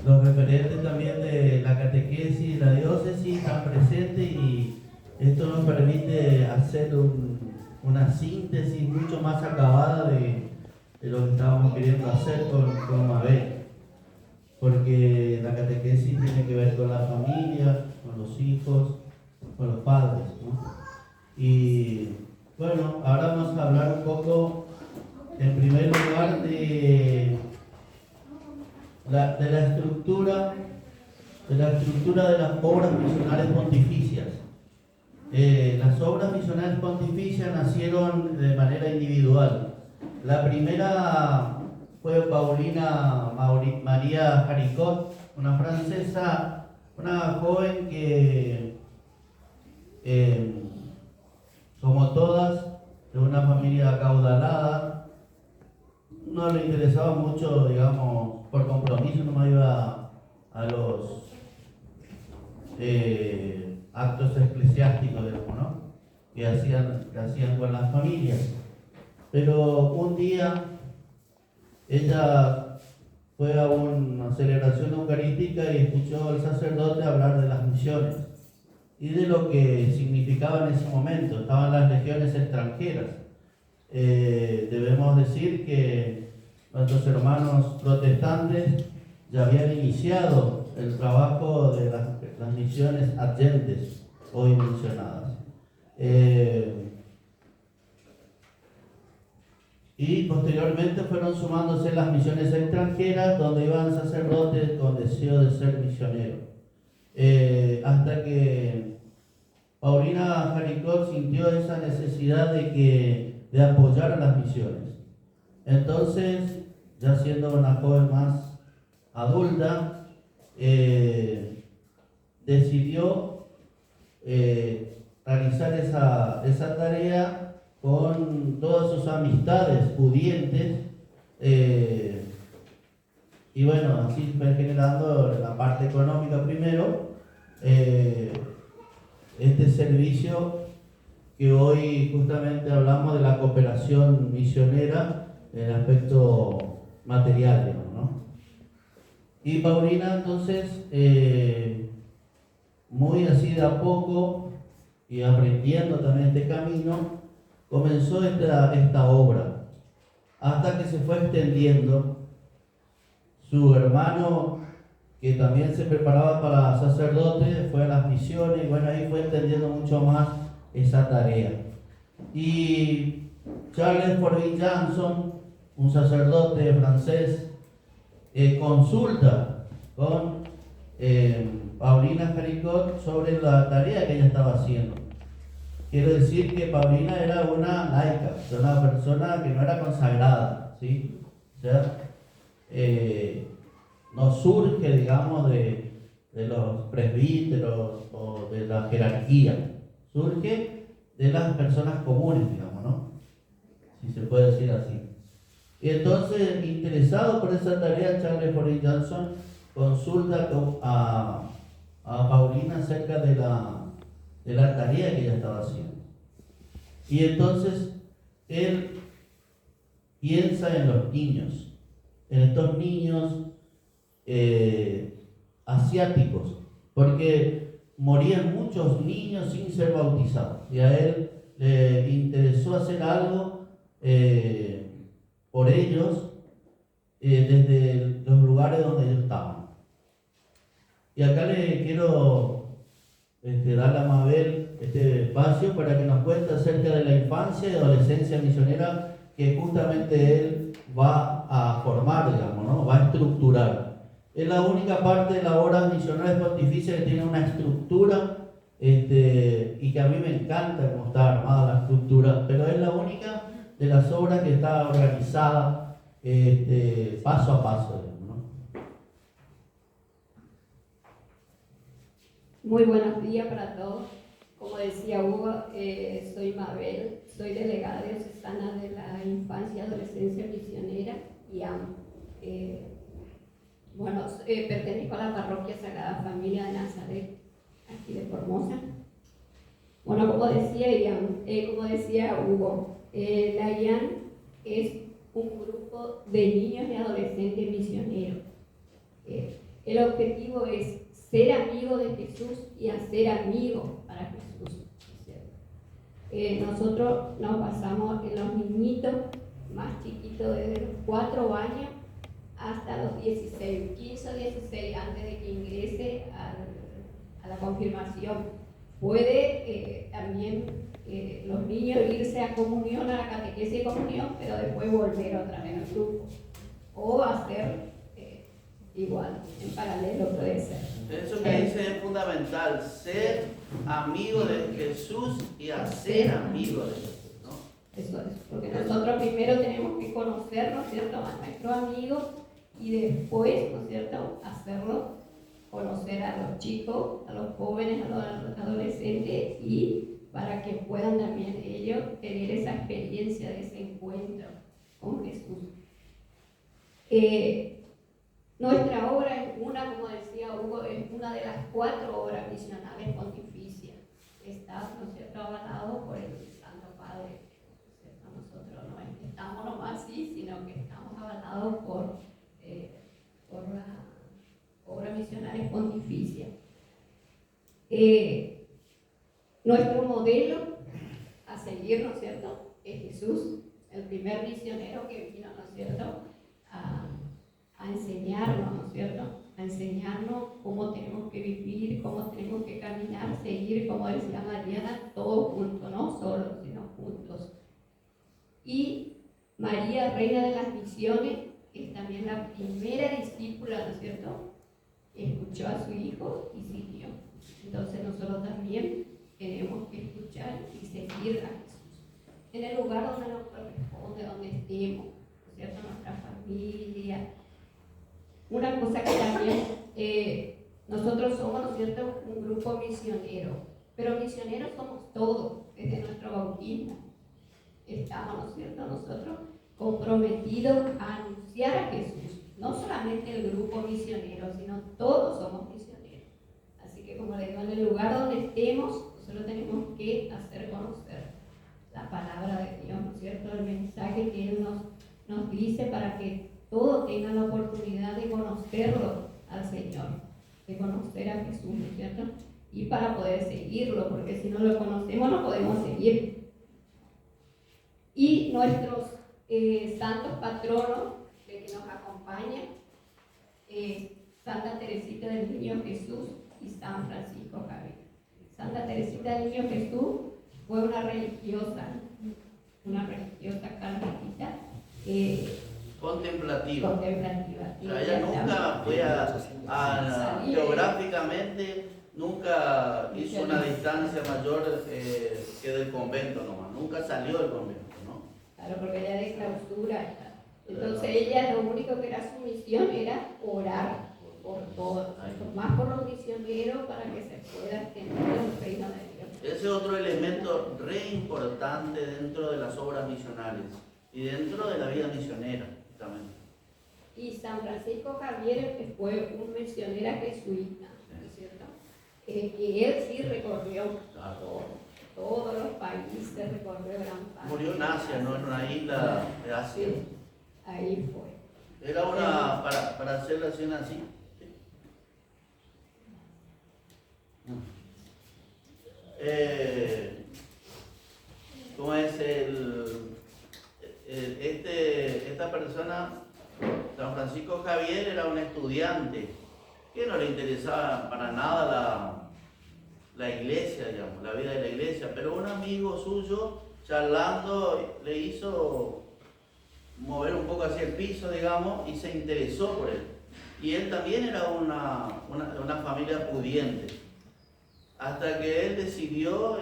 los referentes también de la catequesis y la diócesis están presentes y esto nos permite hacer una síntesis mucho más acabada de lo que estábamos queriendo hacer con Mabel. Porque la catequesis tiene que ver con la familia, con los hijos, con los padres, ¿no? Y bueno, ahora vamos a hablar un poco, en primer lugar, de la estructura de las obras misionales pontificias. Las obras misionales pontificias nacieron de manera individual. La primera fue Paulina María Jaricot, una francesa, una joven que, como todas, de una familia acaudalada, no le interesaba mucho, digamos, por compromiso, no me iba a los actos eclesiásticos, digamos, ¿no? Que hacían con las familias. Pero un día ella fue a una celebración eucarística y escuchó al sacerdote hablar de las misiones y de lo que significaba en ese momento. Estaban las legiones extranjeras. Debemos decir que nuestros hermanos protestantes ya habían iniciado el trabajo de las misiones adyentes, hoy mencionadas. Y posteriormente fueron sumándose las misiones extranjeras, donde iban sacerdotes con deseo de ser misioneros. Hasta que Paulina Jaricot sintió esa necesidad de apoyar a las misiones. Entonces, ya siendo una joven más adulta, decidió realizar esa tarea con todas sus amistades pudientes, y bueno, así fue generando la parte económica primero, este servicio que hoy justamente hablamos de la cooperación misionera en el aspecto material, digamos, ¿no? Y Paulina entonces, muy así de a poco y aprendiendo también este camino, comenzó esta obra, hasta que se fue extendiendo. Su hermano, que también se preparaba para sacerdote, fue a las misiones, y bueno, ahí fue extendiendo mucho más esa tarea. Y Charles Forbin-Janson, un sacerdote francés, consulta con Paulina Jaricot sobre la tarea que ella estaba haciendo. Quiero decir que Paulina era una laica, una persona que no era consagrada, ¿sí? O sea, no surge, digamos, de los presbíteros o de la jerarquía, surge de las personas comunes, digamos, ¿no? Si se puede decir así. Y entonces, interesado por esa tarea, Charles Forbin-Janson consulta a Paulina acerca de la tarea que ella estaba haciendo. Y entonces él piensa en los niños, en estos niños asiáticos, porque morían muchos niños sin ser bautizados. Y a él le interesó hacer algo por ellos desde los lugares donde ellos estaban. Y acá le quiero darle a Mabel este espacio para que nos cuente acerca de la infancia y adolescencia misionera que justamente él va a formar, digamos, ¿no? Va a estructurar. Es la única parte de la obra misionera pontificia que tiene una estructura, y que a mí me encanta cómo está armada la estructura, pero es la única de las obras que está organizada paso a paso, digamos, ¿no? Muy buenos días para todos. Como decía Hugo, soy Mabel, soy delegada diocesana de la infancia y adolescencia misionera y pertenezco a la parroquia Sagrada Familia de Nazaret, aquí de Formosa. Bueno, como decía Hugo, la IAN es un grupo de niños y adolescentes misioneros. El objetivo es ser amigo de Jesús y hacer amigo para Jesús. Nosotros nos basamos en los niñitos más chiquitos desde los 4 años hasta los 16, 15 o 16, antes de que ingrese a la confirmación. Puede también los niños irse a comunión, a la catequesis de comunión, pero después volver otra vez al grupo. O hacer igual, en paralelo puede ser. Eso que dice es fundamental, ser amigo de Jesús y hacer amigo de Jesús, ¿no? Eso es, porque nosotros primero tenemos que conocer, ¿no es cierto?, a nuestro amigo y después, ¿no es cierto?, hacerlo conocer a los chicos, a los jóvenes, a los adolescentes, y para que puedan también ellos tener esa experiencia de ese encuentro con Jesús. Nuestra obra es una, como decía Hugo, es una de las 4 obras misionales pontificias. Está, ¿no es cierto?, avalado por el Santo Padre. Nosotros no estamos nomás así, sino que estamos avalados por la obra misionales pontificia. Nuestro modelo a seguir, ¿no es cierto?, es Jesús, el primer misionero que vino, ¿no es cierto?, a enseñarnos, ¿no es cierto?, a enseñarnos cómo tenemos que vivir, cómo tenemos que caminar, seguir, como decía Mariana, todos juntos, no solos, sino juntos. Y María, Reina de las Misiones, es también la primera discípula, ¿no es cierto?, escuchó a su hijo y siguió. Entonces nosotros también tenemos que escuchar y seguir a Jesús en el lugar donde nos corresponde, donde estemos, ¿no es cierto?, nuestra familia. Una cosa que también nosotros somos, ¿no es cierto?, un grupo misionero, pero misioneros somos todos desde nuestro bautismo. Estamos, ¿no es cierto?, nosotros comprometidos a anunciar a Jesús. No solamente el grupo misionero, sino todos somos misioneros. Así que, como les digo, en el lugar donde estemos, nosotros tenemos que hacer conocer la palabra de Dios, ¿no es cierto?, el mensaje que Él nos dice, para que todos tengan la oportunidad de conocerlo al Señor, de conocer a Jesús, ¿no es cierto?, y para poder seguirlo, porque si no lo conocemos no podemos seguir. Y nuestros santos patronos que nos acompaña, Santa Teresita del Niño Jesús y San Francisco Javier. Santa Teresita del Niño Jesús fue una religiosa carmelita contemplativa. O sea, ella nunca fue geográficamente, nunca hizo una distancia mayor que del convento nomás, nunca salió del convento, ¿no? Claro, porque ella de clausura. Entonces ella, lo único que era su misión era orar por todos, más por los misioneros, para que se pueda extender el reino de Dios. Ese es otro elemento re importante dentro de las obras misionales y dentro de la vida misionera también. Y San Francisco Javier fue un misionero jesuita, ¿no es cierto? Y él sí recorrió todos los países, recorrió gran parte. Murió en Asia, ¿no? En una isla de Asia. Sí, ahí fue. Era una, para hacerla así. ¿Cómo es esta persona? San Francisco Javier era un estudiante que no le interesaba para nada la iglesia, digamos, la vida de la iglesia, pero un amigo suyo, charlando, le hizo mover un poco hacia el piso, digamos, y se interesó por él. Y él también era una familia pudiente, hasta que él decidió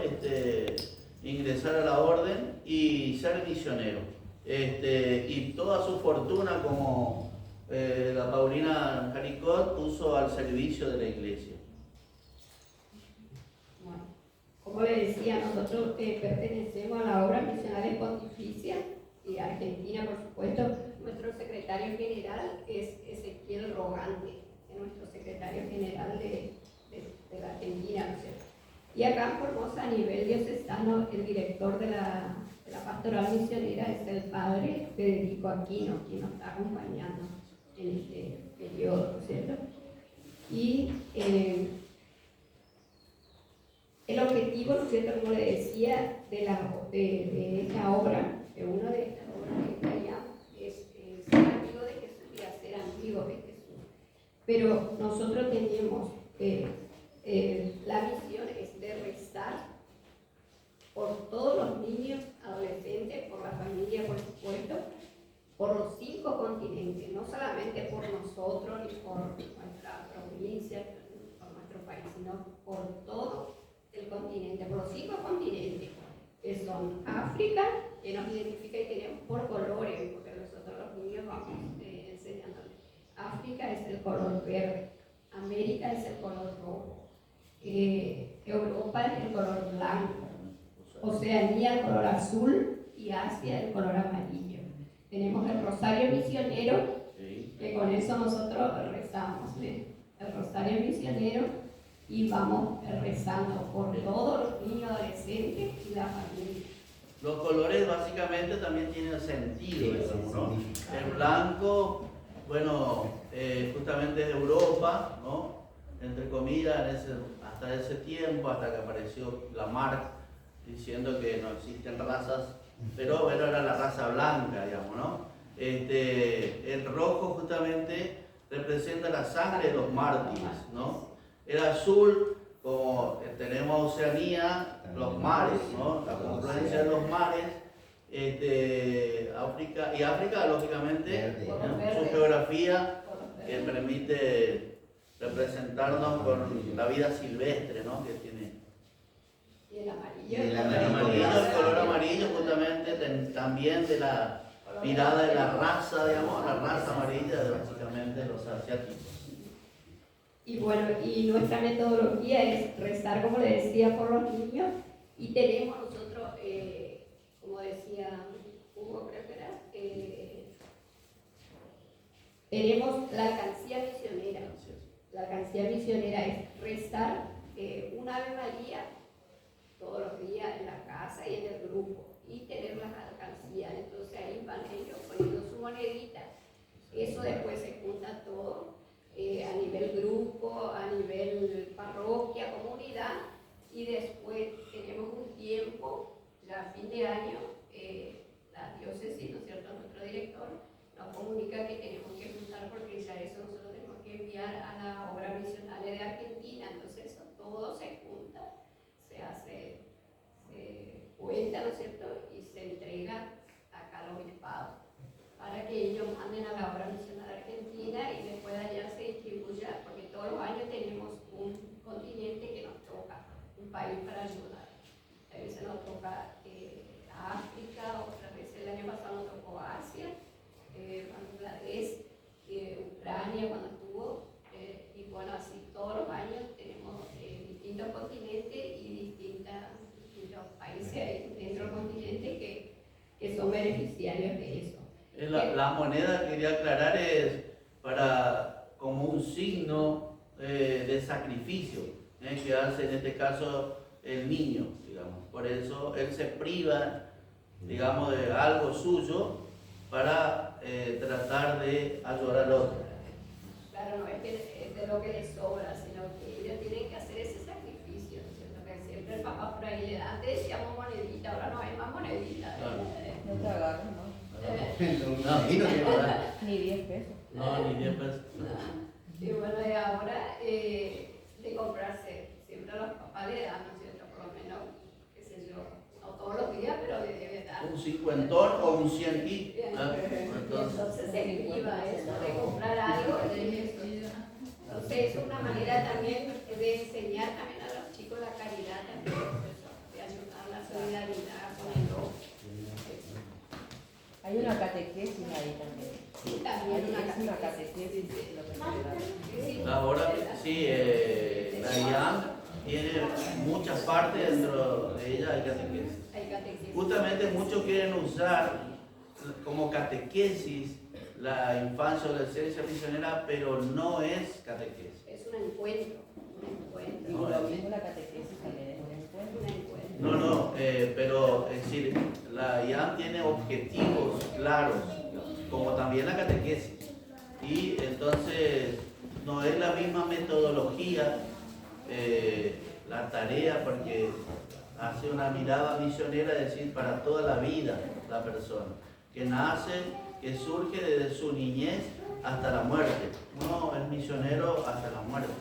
ingresar a la orden y ser misionero. Y toda su fortuna como la Paulina Jaricot puso al servicio de la iglesia. Bueno, como le decía, nosotros pertenecemos a la obra Misionales Pontificia y Argentina, por supuesto. Nuestro secretario general es Ezequiel Rogante, es nuestro secretario general de la Argentina, ¿no es cierto? Y acá en Formosa, a nivel diocesano, el director de la pastoral misionera es el padre Federico Aquino, quien nos está acompañando en este periodo, ¿no es cierto? Y el objetivo, ¿no es cierto?, como le decía, de esta obra, de una de estas obras que traíamos, es ser amigo de Jesús y hacer amigos de Jesús. Pero nosotros tenemos, la misión es de rezar por todos los niños, adolescentes, por la familia, por supuesto, por los 5 continentes, no solamente por nosotros ni por nuestra provincia, por nuestro país, sino por todo el continente, por los 5 continentes, que son África, que nos identifica y queremos por colores, porque nosotros los niños vamos enseñándoles. África es el color verde, América es el color rojo, Europa es el color blanco, Oceanía el color azul y Asia el color amarillo. Tenemos el rosario misionero, que con eso nosotros rezamos, el rosario misionero, y vamos rezando por todos los niños, adolescentes y la familia. Los colores básicamente también tienen sentido, digamos, ¿no? El blanco, bueno, justamente de Europa, ¿no? Entre comillas, hasta ese tiempo, hasta que apareció Lamarck diciendo que no existen razas, pero bueno, era la raza blanca, digamos, ¿no? El rojo justamente representa la sangre de los mártires, ¿no? El azul, como tenemos Oceanía, los mares, ¿no? La confluencia de los mares, África, lógicamente, su geografía que permite representarnos con la vida silvestre, ¿no? Que tiene. Y el amarillo. El color amarillo justamente también de la mirada de la raza, digamos, la raza amarilla de básicamente los asiáticos. Y bueno, y nuestra metodología es rezar, como le decía, por los niños, y tenemos nosotros, como decía Hugo, creo que era, tenemos la alcancía misionera. La alcancía misionera es rezar una Ave María todos los días en la casa y en el grupo, y tener las alcancías. Entonces ahí van ellos poniendo su monedita, eso después se junta todo. A nivel grupo, a nivel parroquia, comunidad, y después tenemos un tiempo, ya a fin de año, la diócesis, ¿no es cierto?, nuestro director nos comunica que tenemos que juntar, porque ya eso nosotros tenemos que enviar a la obra misional de Argentina, entonces eso todo se junta, se cuenta, ¿no es cierto?, y se entrega acá al obispado, para que ellos manden a la obra misional argentina y después allá se distribuya, porque todos los años tenemos un continente que nos toca, un país para ayudar. A veces nos toca África, otras veces el año pasado nos tocó Asia, Bangladesh, Ucrania cuando estuvo, y bueno, así todos los años tenemos distintos continentes y distintos países dentro del continente que son beneficiarios de eso. La moneda, quería aclarar, es como un signo de sacrificio, que hace en este caso el niño, digamos. Por eso él se priva, digamos, de algo suyo para tratar de ayudar al otro. Claro, no es que es de lo que les sobra, sino que ellos tienen que hacer ese sacrificio, ¿no es cierto? Que siempre el papá por ahí le da, antes decíamos monedita, ahora no hay más monedita. No te agarras, ¿no? No, aquí no tiene nada. Ni 10 pesos. No, ni 10 pesos. Y bueno, y ahora de comprarse, siempre a los papás le dan, ¿no es cierto? Por lo menos, qué sé yo, no todos los días, pero le debe dar. Un cincuentón o un cientí. Entonces se escriba eso de comprar algo de eso. Entonces es una manera también de enseñar también a los chicos la caridad también, de ayudar la solidaridad con el otro. Hay una catequesis ahí también. Sí, también una catequesis. Lo que se da. Ahora sí, la IAM tiene muchas partes dentro de ella, hay catequesis. Hay catequesis. Justamente muchos quieren usar como catequesis la infancia o adolescencia misionera, pero no es catequesis. Es un encuentro, Y lo mismo la catequesis también es un encuentro. No, pero es decir, la IAM tiene objetivos claros, como también la catequesis. Y entonces no es la misma metodología, la tarea, porque hace una mirada misionera, es decir, para toda la vida la persona, que nace, que surge desde su niñez hasta la muerte. Uno es misionero hasta la muerte.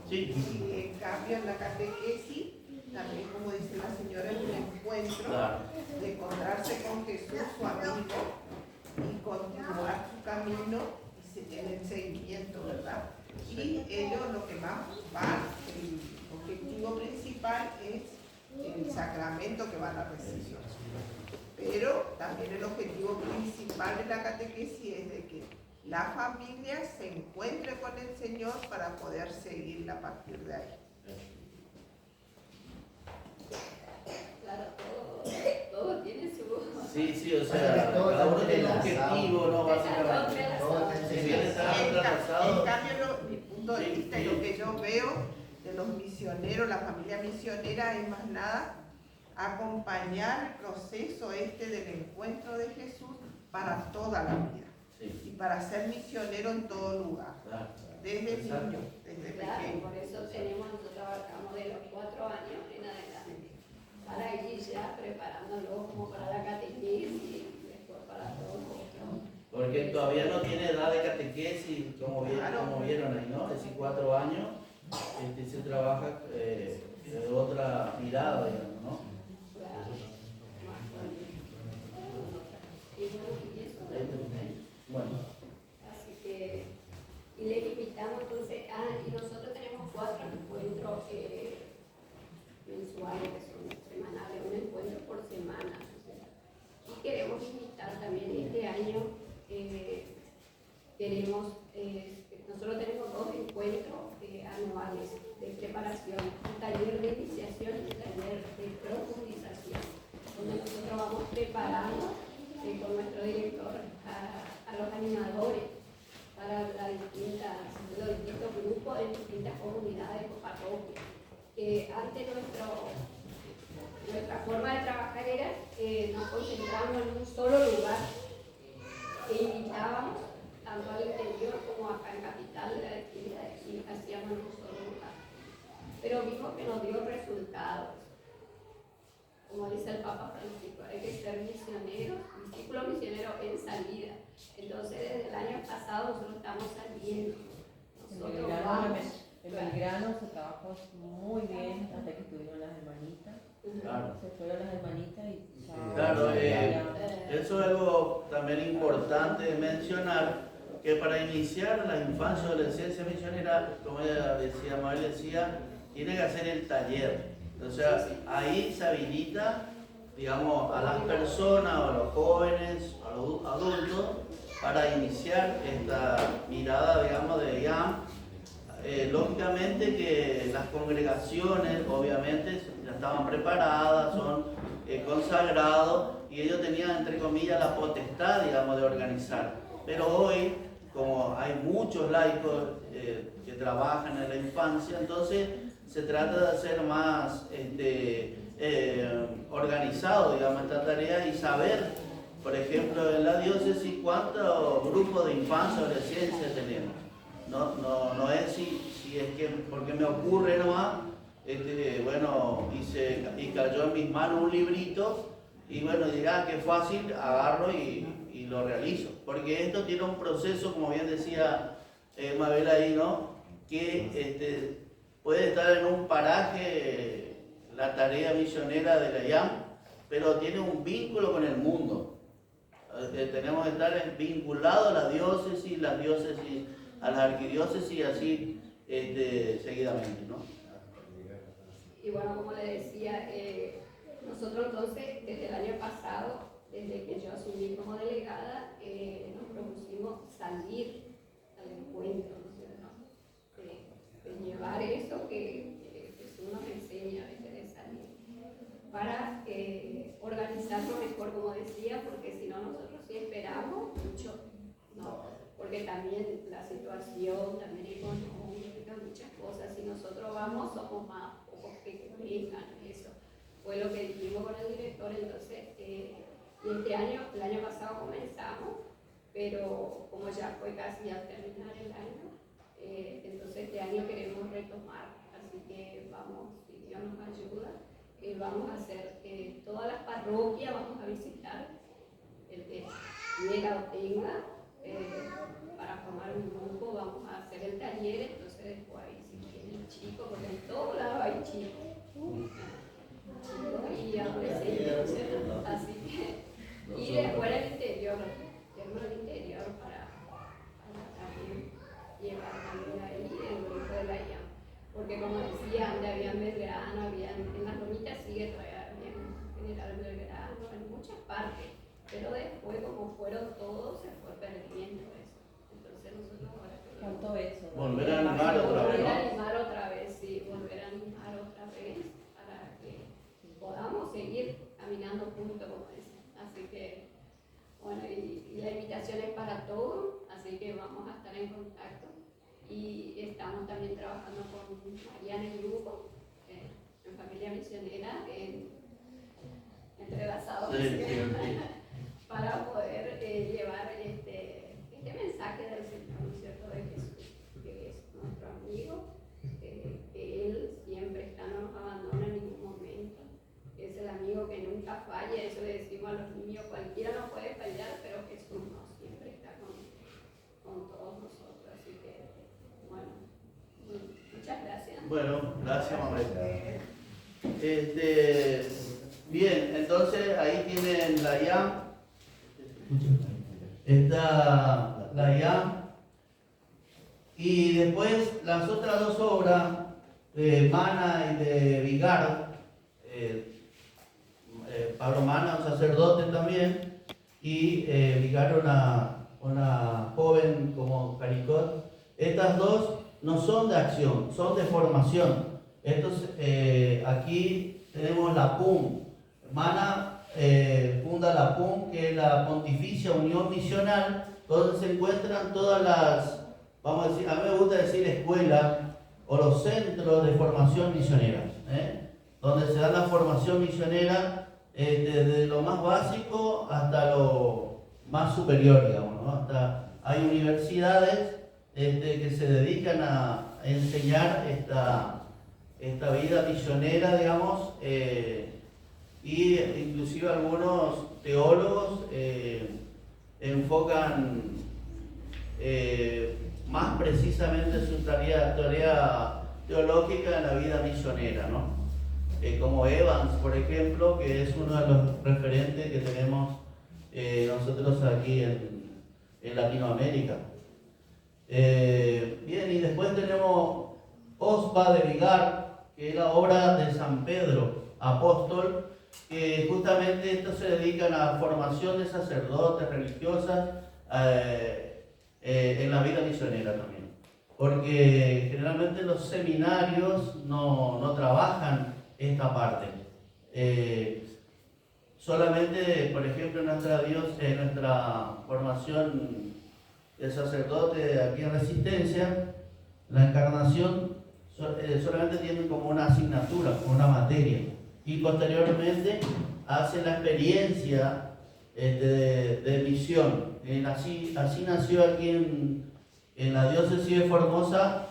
Sí. Y en cambio en la catequesis, también como dice la señora, es un encuentro Claro. de encontrarse con Jesús, su amigo, y continuar su camino y se tiene el seguimiento, ¿verdad? Y ellos lo que más va, el objetivo principal es el sacramento que van a recibir. Pero también el objetivo principal de la catequesis es de que la familia se encuentre con el Señor para poder seguirla a partir de ahí. Claro, todo tiene su... Sí, o sea, cada uno tiene un objetivo, ¿no? Básicamente. Si bien está En entrelazado, cambio, mi punto de vista y lo que yo veo de los misioneros, la familia misionera, es más nada acompañar el proceso del encuentro de Jesús para toda la vida. sí, Y para ser misionero en todo lugar, claro. desde Exacto. niño, desde Claro, pequeño. por eso nosotros abarcamos de los 4 años en adelante, para ir ya preparándolo como para la catequesis y después para todo lo otro. Porque todavía no tiene edad de catequesis, como vieron ahí, ¿no? Es decir, 4 años, se trabaja de otra mirada, digamos, ¿no? Claro, más fuerte. Y eso también. Bueno, Así que, y le invitamos entonces, y nosotros tenemos 4 encuentros mensuales, que son semanales, un encuentro por semana. Y queremos invitar también este año, nosotros tenemos 2 encuentros anuales de preparación, un taller de iniciación y un taller de profundización, donde nosotros vamos preparando con nuestro director a los animadores para los distintos grupos en distintas comunidades o parroquias. Antes nuestra forma de trabajar era nos concentramos en un solo lugar e invitábamos tanto al interior como acá en Capital de la actividad y hacíamos en un solo lugar. Pero vimos que nos dio resultados. Como dice el Papa Francisco, hay que ser misioneros, discípulos misioneros en salida. Entonces, desde el año pasado nosotros estamos saliendo. Nosotros vamos. En Belgrano se trabajó muy bien hasta que estuvieron las hermanitas. claro. Se fueron las hermanitas y chao. Claro, eso es algo también importante de mencionar, que para iniciar la infancia y adolescencia misionera, como ella decía, Mabel decía, tiene que hacer el taller. O sea, ahí se habilita, digamos, a las personas, o a los jóvenes, a los adultos, para iniciar esta mirada, digamos, de IAM. Lógicamente que las congregaciones, obviamente, ya estaban preparadas, son consagrados, y ellos tenían, entre comillas, la potestad, digamos, de organizar. Pero hoy, como hay muchos laicos que trabajan en la infancia, entonces se trata de hacer más organizado, digamos, esta tarea y saber, por ejemplo, en la diócesis cuántos grupos de infancia y adolescencia tenemos. No es si es que porque me ocurre nomás, bueno, y cayó en mis manos un librito, y bueno, dirá que fácil, agarro y lo realizo. Porque esto tiene un proceso, como bien decía Mabel ahí, ¿no? Que puede estar en un paraje la tarea misionera de la IAM, pero tiene un vínculo con el mundo. Tenemos que estar vinculados a la diócesis, a las arquidiócesis y así seguidamente, ¿no? Y bueno, como le decía, nosotros entonces, desde el año pasado, desde que yo asumí como delegada, nos propusimos salir al encuentro, ¿no es cierto? De llevar eso que Jesús nos enseña de salir, para organizarlo mejor, como decía, porque si no nosotros sí esperamos mucho, ¿no? Porque también la situación, también económica, muchas cosas, si nosotros vamos somos más pocos que vengan, eso fue lo que dijimos con el director. Entonces, y el año pasado comenzamos pero como ya fue casi al terminar el año, entonces este año queremos retomar, así que vamos, si Dios nos ayuda, vamos a hacer todas las parroquias, vamos a visitar el que quiera o tenga, para formar un grupo, vamos a hacer el taller, entonces después ahí si tienen chicos, porque en todos lados hay chicos y adolescentes, ¿cierto? Así que, y después el interior, tenemos el interior para también llevar también ahí el grupo de la IAM, porque como decía, antes había en Belgrano, en las lomitas sigue todavía, había en General Belgrano, en muchas partes, pero después como fueron todos se fue perdiendo eso. Entonces nosotros ahora ¿Cuánto eso? Volver a animar otra vez, volver a ¿no? animar otra vez, sí, volver a animar otra vez para que podamos seguir caminando juntos, como dicen. Así que, bueno, y la invitación es para todos, así que vamos a estar en contacto. Y estamos también trabajando con Mariana y grupo, en Familia Misionera, entrelazados, Sí, sí. para poder llevar este mensaje del Señor, ¿no es cierto?, de Jesús, que es nuestro amigo, que Él siempre está, no nos abandona en ningún momento, es el amigo que nunca falla, eso le decimos a los niños, cualquiera no puede fallar, pero Jesús no, siempre está con todos nosotros, así que, bueno, muchas gracias. Bueno, gracias, mamá. Bien, entonces ahí tienen la IAM. Está la IAM. Y después las otras dos obras, de Mana y de Vigaro, Pablo Mana, un sacerdote también, y Vigaro, una joven como Caricot. Estas dos no son de acción, son de formación. Aquí tenemos la PUM. Mana funda la PUM, que es la Pontificia Unión Misional, donde se encuentran todas las, vamos a decir, a mí me gusta decir escuelas o los centros de formación misionera, donde se da la formación misionera desde lo más básico hasta lo más superior, digamos, ¿no? Hasta hay universidades que se dedican a enseñar esta vida misionera, digamos, y inclusive algunos teólogos enfocan más precisamente su tarea teológica en la vida misionera, ¿no? Como Evans, por ejemplo, que es uno de los referentes que tenemos nosotros aquí en Latinoamérica. Bien, y después tenemos Ospa de Vigar, que es la obra de San Pedro, apóstol, que justamente estos se dedican a la formación de sacerdotes, religiosas, en la vida misionera también. Porque generalmente los seminarios no trabajan esta parte. Solamente, por ejemplo, en nuestra formación de sacerdote aquí en Resistencia, la Encarnación solamente tienen como una asignatura, como una materia, y posteriormente hacen la experiencia de misión. Así nació aquí en la diócesis de Formosa,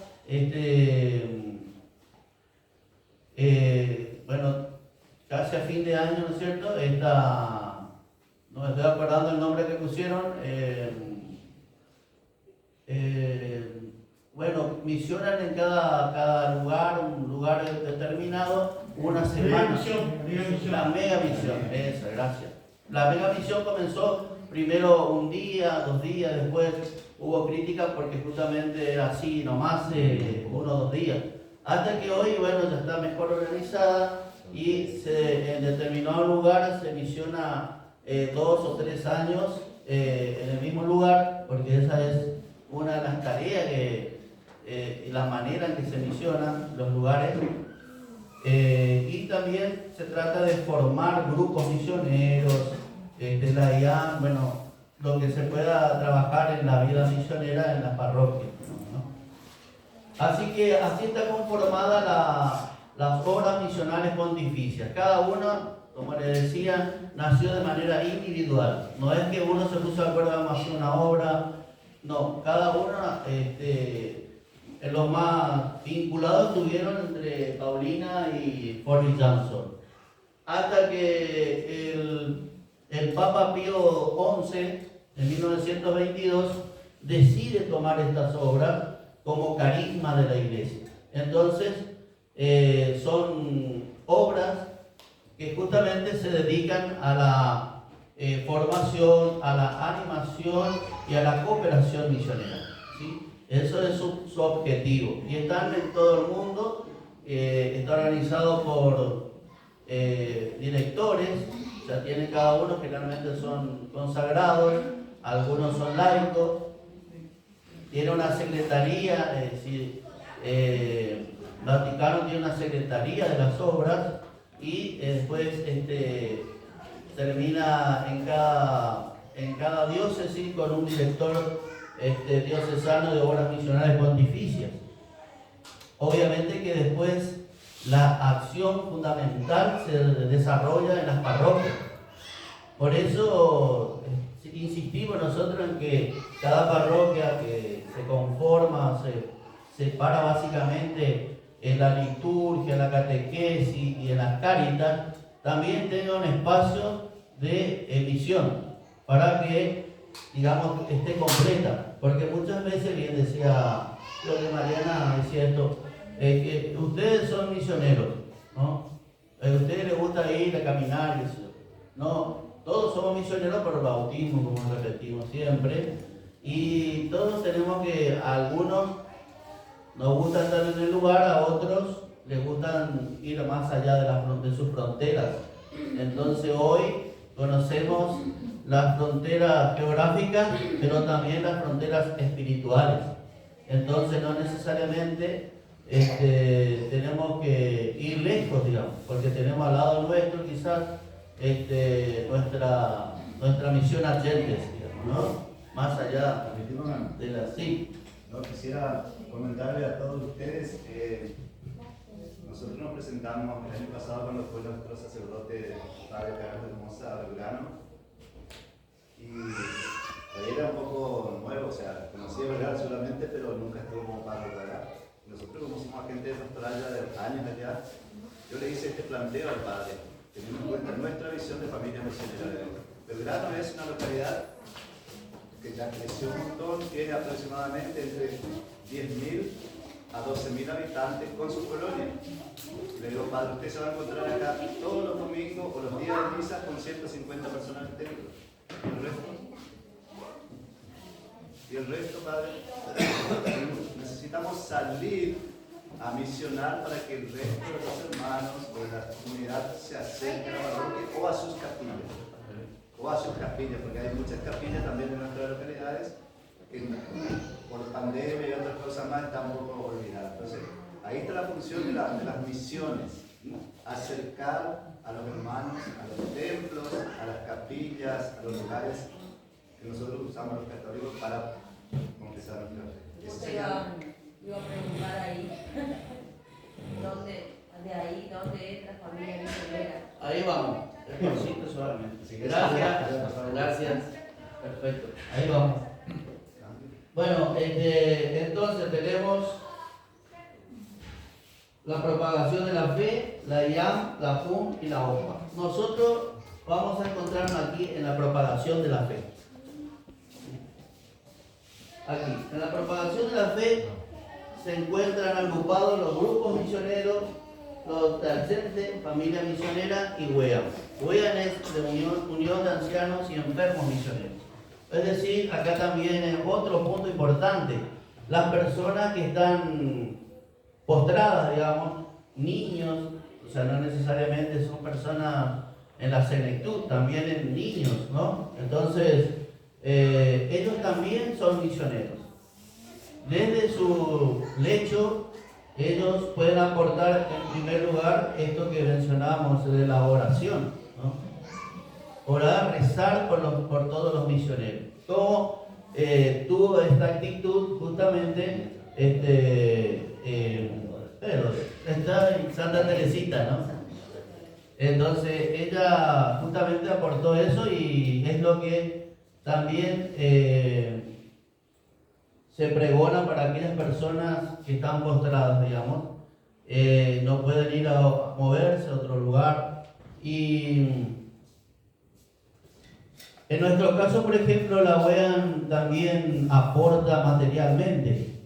bueno, casi a fin de año, ¿no es cierto? No me estoy acordando el nombre que pusieron. Bueno, misionan en cada lugar, un lugar determinado, una semana. La mega misión, eso, gracias. La mega misión comenzó primero un día, 2 días, después hubo críticas porque justamente era así, nomás 1 o 2 días. Hasta que hoy, bueno, ya está mejor organizada y en determinado lugar se misiona 2 o 3 años en el mismo lugar, porque esa es una de las tareas y la manera en que se misionan los lugares. Y también se trata de formar grupos misioneros, la IAM, bueno, lo que se pueda trabajar en la vida misionera en las parroquias, ¿no? Así que así está conformada las obras misionales pontificias. Cada una como les decía, nació de manera individual. No es que uno se puso de acuerdo, vamos a hacer una obra. No, cada uno, los más vinculados estuvieron entre Paulina y Forrest Johnson. Hasta que el Papa Pío XI, en 1922, decide tomar estas obras como carisma de la Iglesia. Entonces, son obras que justamente se dedican a la formación, a la animación y a la cooperación misionera, ¿sí? Eso es su objetivo. Y están en todo el mundo, está organizado por directores, o sea, tienen cada uno, generalmente son consagrados, algunos son laicos, tiene una secretaría, es decir, Vaticano tiene una secretaría de las obras y después termina en cada diócesis con un director diocesano de obras misionales pontificias. Obviamente que después la acción fundamental se desarrolla en las parroquias. Por eso insistimos nosotros en que cada parroquia que se conforma, se para básicamente en la liturgia, en la catequesis y en las cáritas, también tenga un espacio de misión para que, digamos, esté completa. Porque muchas veces, bien decía, lo que Mariana decía esto, que ustedes son misioneros, ¿no? A ustedes les gusta ir a caminar y eso. No, todos somos misioneros por el bautismo, como repetimos siempre, y todos tenemos que, a algunos nos gusta estar en el lugar, a otros les gustan ir más allá de sus fronteras. Entonces hoy conocemos las fronteras geográficas, pero también las fronteras espirituales. Entonces no necesariamente tenemos que ir lejos, digamos, porque tenemos al lado nuestro quizás nuestra misión agentes, digamos, ¿no? Más allá de la sí. No, quisiera comentarle a todos ustedes, nosotros nos presentamos el año pasado cuando fue nuestro sacerdote Padre Carlos Hermosa Belgrano, y él era un poco nuevo, o sea, conocía Belgrano solamente, pero nunca estuvo como párroco acá. Nosotros, como somos agentes de pastoral ya de años allá, yo le hice este planteo al padre, teniendo en cuenta nuestra visión de familia misionera. Belgrano es una localidad que ya creció un montón, tiene aproximadamente entre 10.000 a 12.000 habitantes con su colonia. Le digo, padre, usted se va a encontrar acá todos los domingos o los días de misa con 150 personas en el templo. ¿Y el resto, padre? Necesitamos salir a misionar para que el resto de los hermanos o de la comunidad se acerquen a la parroquia o a sus capillas, porque hay muchas capillas también en nuestras localidades que por pandemia y otras cosas más están un poco olvidadas. Entonces, ahí está la función de las misiones, ¿no? Acercar a los hermanos, a los templos, a las capillas, a los lugares que nosotros usamos los católicos para confesar nuestra fe. Yo te iba a preguntar ahí, ¿dónde entra familia misionera? Ahí vamos, despacito solamente. Gracias. Perfecto, ahí vamos. Bueno, entonces tenemos la propagación de la fe, la IAM, la FUM y la OPA. Nosotros vamos a encontrarnos aquí en la propagación de la fe. Aquí, en la propagación de la fe se encuentran agrupados los grupos misioneros, los Talcente, Familia Misionera y WEAM. WEAM es de Unión de Ancianos y Enfermos Misioneros. Es decir, acá también es otro punto importante. Las personas que están postradas, digamos, niños, o sea, no necesariamente son personas en la senectud, también en niños, ¿no? Entonces, ellos también son misioneros. Desde su lecho, ellos pueden aportar en primer lugar esto que mencionábamos de la oración, ¿no? Orar, rezar por todos los misioneros. Como tuvo esta actitud justamente pero está en Santa Teresita, ¿no? Entonces ella justamente aportó eso y es lo que también se pregona para aquellas personas que están postradas, digamos, no pueden ir a moverse a otro lugar. Y en nuestro caso, por ejemplo, la UEAN también aporta materialmente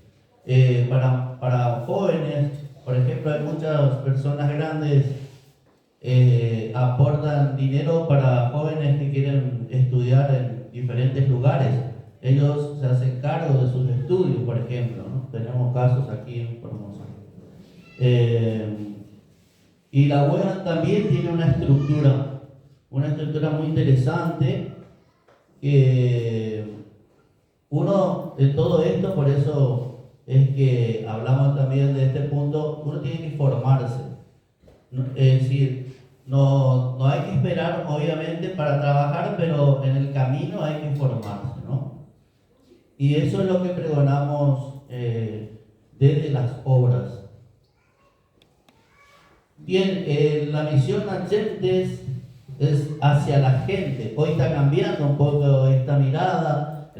para jóvenes. Por ejemplo, hay muchas personas grandes aportan dinero para jóvenes que quieren estudiar en diferentes lugares. Ellos se hacen cargo de sus estudios, por ejemplo, ¿no? Tenemos casos aquí en Formosa. Y la UEAN también tiene una estructura muy interesante. Uno de todo esto, por eso es que hablamos también de este punto, uno tiene que formarse. Es decir, no hay que esperar obviamente para trabajar, pero en el camino hay que formarse, ¿no? Y eso es lo que pregonamos desde las obras. Bien, la misión Agentes es hacia la gente. Hoy está cambiando un poco esta mirada.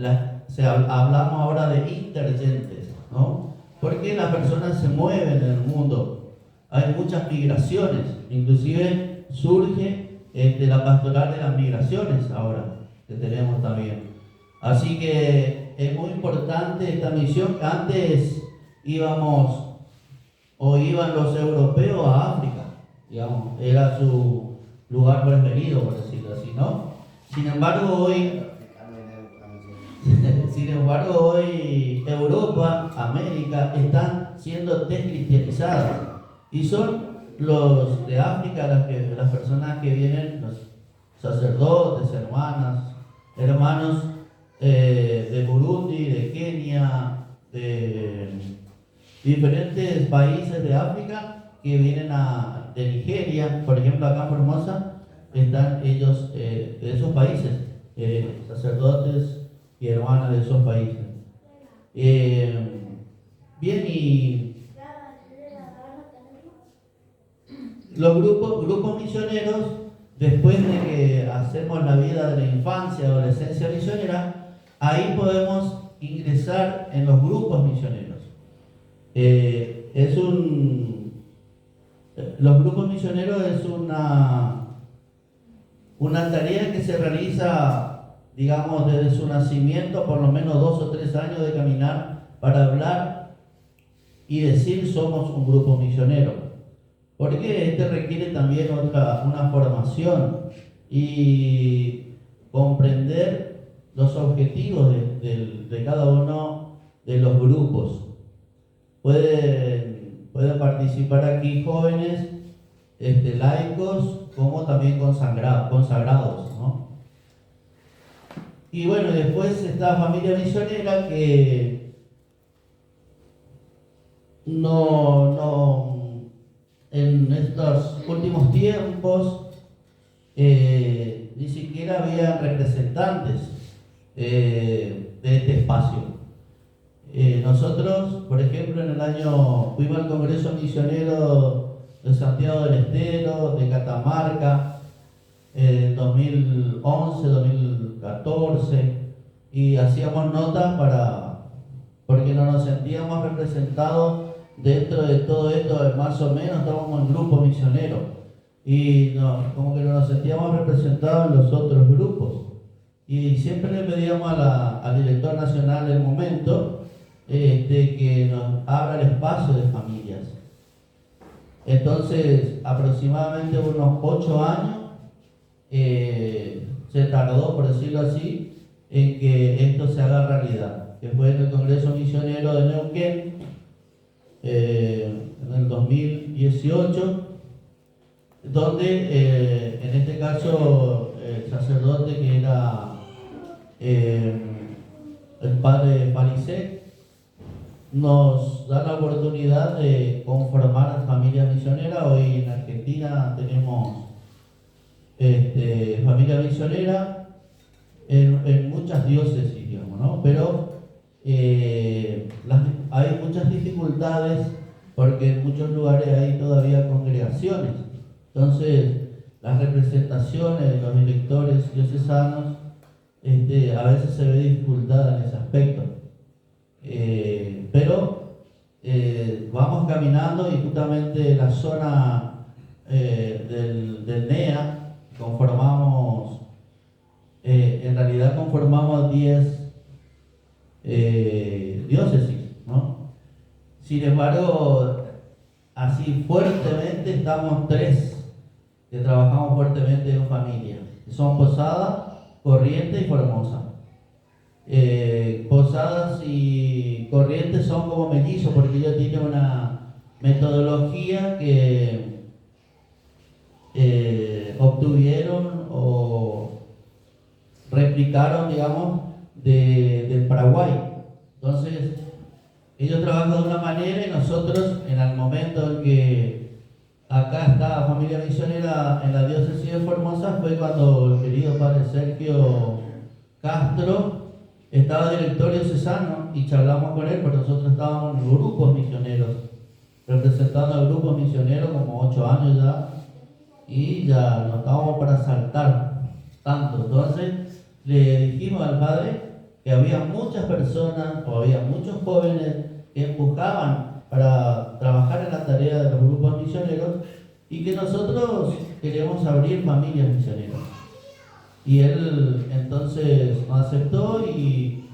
Hablamos ahora de intergentes, ¿no? Porque las personas se mueven en el mundo. Hay muchas migraciones. Inclusive surge la pastoral de las migraciones ahora, que tenemos también. Así que es muy importante esta misión. Antes iban los europeos a África, digamos, era su lugar preferido, por decirlo así, ¿no? Sin embargo, hoy Europa, América están siendo descristianizadas y son los de África las personas que vienen, los sacerdotes, hermanos de Burundi, de Kenia, de diferentes países de África que vienen de Nigeria, por ejemplo, acá en Formosa están ellos de esos países, sacerdotes y hermanas de esos países. Bien, y los grupos misioneros, después de que hacemos la vida de la infancia, adolescencia misionera, ahí podemos ingresar en los grupos misioneros. Los grupos misioneros es una tarea que se realiza, digamos, desde su nacimiento, por lo menos 2 o 3 años de caminar para hablar y decir somos un grupo misionero. Porque requiere también una formación y comprender los objetivos de cada uno de los grupos. Pueden participar aquí jóvenes, laicos, como también consagrados, ¿no? Y bueno, después está familia misionera que en estos últimos tiempos ni siquiera había representantes de este espacio. Nosotros, por ejemplo, fuimos al Congreso Misionero de Santiago del Estero, de Catamarca, 2011, 2014, y hacíamos notas porque no nos sentíamos representados dentro de todo esto. Más o menos estábamos en grupo misionero y como que no nos sentíamos representados en los otros grupos, y siempre le pedíamos al director nacional del momento que nos abra el espacio de familias. Entonces, aproximadamente unos 8 años se tardó, por decirlo así, en que esto se haga realidad, que fue en el Congreso Misionero de Neuquén en el 2018, donde en este caso el sacerdote que era el padre Parisek nos da la oportunidad de conformar familia misionera. Hoy en Argentina tenemos familia misionera en muchas diócesis, digamos, ¿no? Pero hay muchas dificultades porque en muchos lugares hay todavía congregaciones. Entonces, las representaciones de los electores diocesanos, a veces se ve dificultad en ese aspecto. Pero vamos caminando y justamente la zona del NEA conformamos, en realidad conformamos 10 diócesis, ¿no? Sin embargo, así fuertemente estamos 3 que trabajamos fuertemente en familia, que son Posada, Corrientes y Formosa. Posadas y Corrientes son como mellizos porque ellos tienen una metodología que obtuvieron o replicaron, digamos, del Paraguay. Entonces, ellos trabajan de una manera y nosotros, en el momento en que acá está Familia Misionera en la diócesis de Formosa, fue cuando el querido padre Sergio Castro estaba director diocesano y charlamos con él, porque nosotros estábamos en grupos misioneros, representando a grupos misioneros como 8 años ya, y ya no estábamos para saltar tanto. Entonces le dijimos al padre que había muchas personas o había muchos jóvenes que empujaban para trabajar en la tarea de los grupos misioneros y que nosotros queremos abrir familias misioneras. Y él entonces nos aceptó y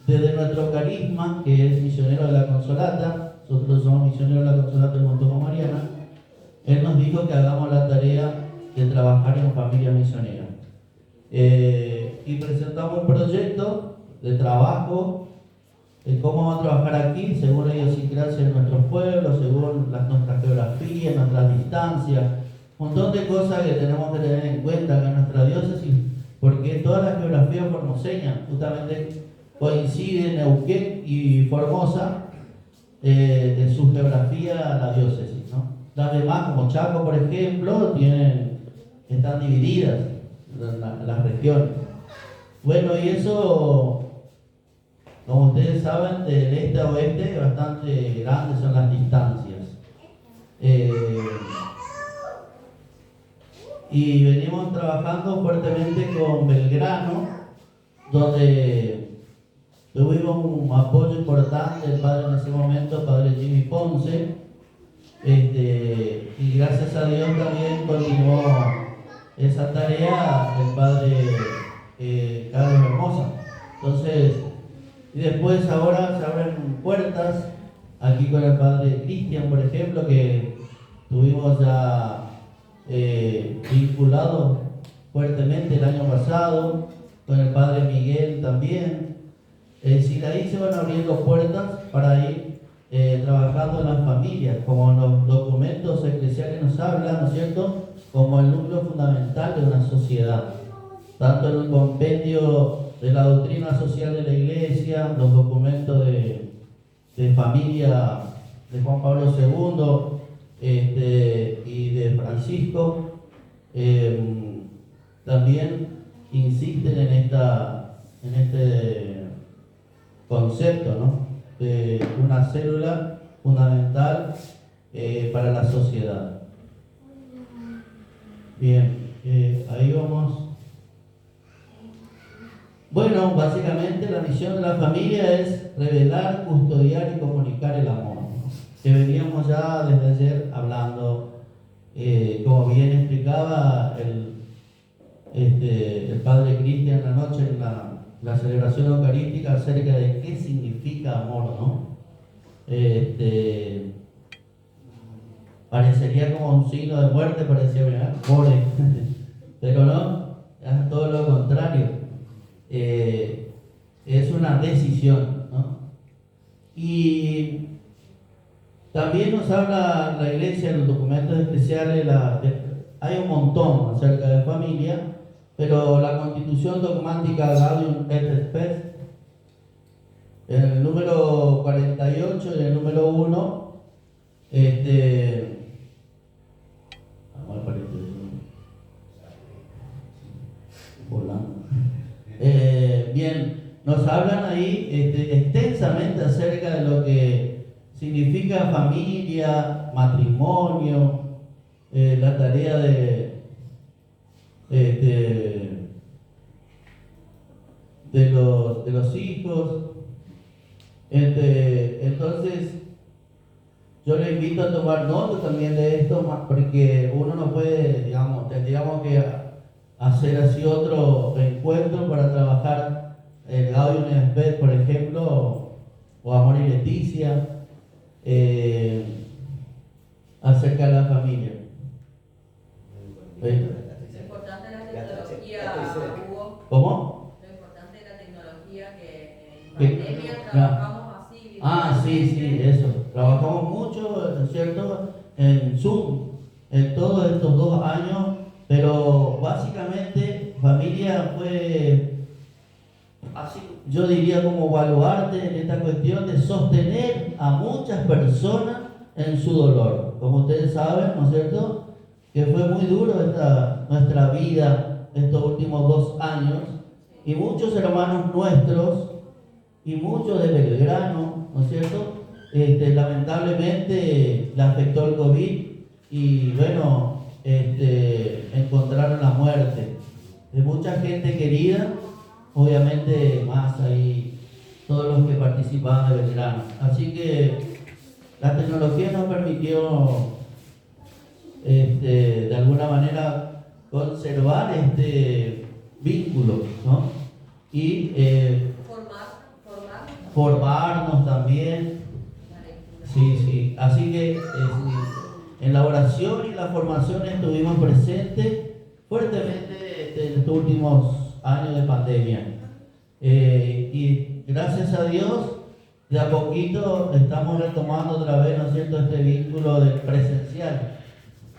desde nuestro carisma, que es misionero de la Consolata, nosotros somos misioneros de la Consolata del Montomo Mariana, él nos dijo que hagamos la tarea de trabajar en familias misioneras. Y presentamos un proyecto de trabajo de cómo vamos a trabajar aquí, según la idiosincrasia de nuestros pueblos, según nuestras geografías, nuestras distancias, un montón de cosas que tenemos que tener en cuenta acá en nuestra diócesis, porque toda la geografía formoseña justamente coincide Neuquén y Formosa en su geografía la diócesis, ¿no? Las demás, como Chaco, por ejemplo, están divididas las regiones. Bueno, y eso, como ustedes saben, del este a oeste, bastante grandes son las distancias. Y venimos trabajando fuertemente con Belgrano, donde tuvimos un apoyo importante del padre en ese momento, el padre Jimmy Ponce, y gracias a Dios también continuó esa tarea el padre Carlos Hermosa. Entonces, y después ahora se abren puertas aquí con el padre Cristian, por ejemplo, que tuvimos ya vinculado fuertemente el año pasado, con el padre Miguel también. Es decir, ahí se van abriendo puertas para ir trabajando en las familias, como los documentos eclesiales nos hablan, ¿no es cierto?, como el núcleo fundamental de una sociedad, tanto en el compendio de la doctrina social de la Iglesia, los documentos de familia de Juan Pablo II y de Francisco, también insisten en este concepto, ¿no?, de una célula fundamental para la sociedad. Bien, ahí vamos. Bueno, básicamente la misión de la familia es revelar, custodiar y comunicar el amor, ¿no?, que veníamos ya desde ayer hablando, como bien explicaba el padre Cristian anoche en la celebración eucarística acerca de qué significa amor, ¿no? Parecería como un signo de muerte, parecía, ¿verdad?, more, pero no, es todo lo contrario. Es una decisión, ¿no? Y también nos habla la Iglesia en los documentos especiales, hay un montón acerca de familia, pero la Constitución Dogmática Gaudium et Spes, en el número 48 y en el número 1, vamos al 48, volando. Bien, nos hablan ahí extensamente acerca de lo que significa familia, matrimonio, la tarea de los hijos. Entonces, yo le invito a tomar nota también de esto, porque uno no puede, tendríamos que hacer así otro encuentro para trabajar el Gaudium et Spes, por ejemplo, o Amor y Leticia, acerca de la familia. Lo importante de la tecnología, Hugo. ¿Cómo? Lo importante de la tecnología que en Que- pandemia trabajamos así. Sí, eso. Trabajamos mucho, ¿no es cierto?, en Zoom, en todos estos 2 años, pero básicamente familia fue, así, yo diría, como baluarte en esta cuestión de sostener a muchas personas en su dolor. Como ustedes saben, ¿no es cierto?, que fue muy duro nuestra vida estos últimos 2 años, y muchos hermanos nuestros y muchos de Belgrano, ¿no es cierto?, lamentablemente le afectó el COVID y bueno, encontraron la muerte de mucha gente querida, obviamente más ahí todos los que participaban de Belgrano. Así que la tecnología nos permitió de alguna manera conservar este vínculo, ¿no? Y formarnos también. Sí. Así que en la oración y la formación estuvimos presentes fuertemente en estos últimos años de pandemia. Y gracias a Dios, de a poquito estamos retomando otra vez, ¿no es cierto?, este vínculo del presencial,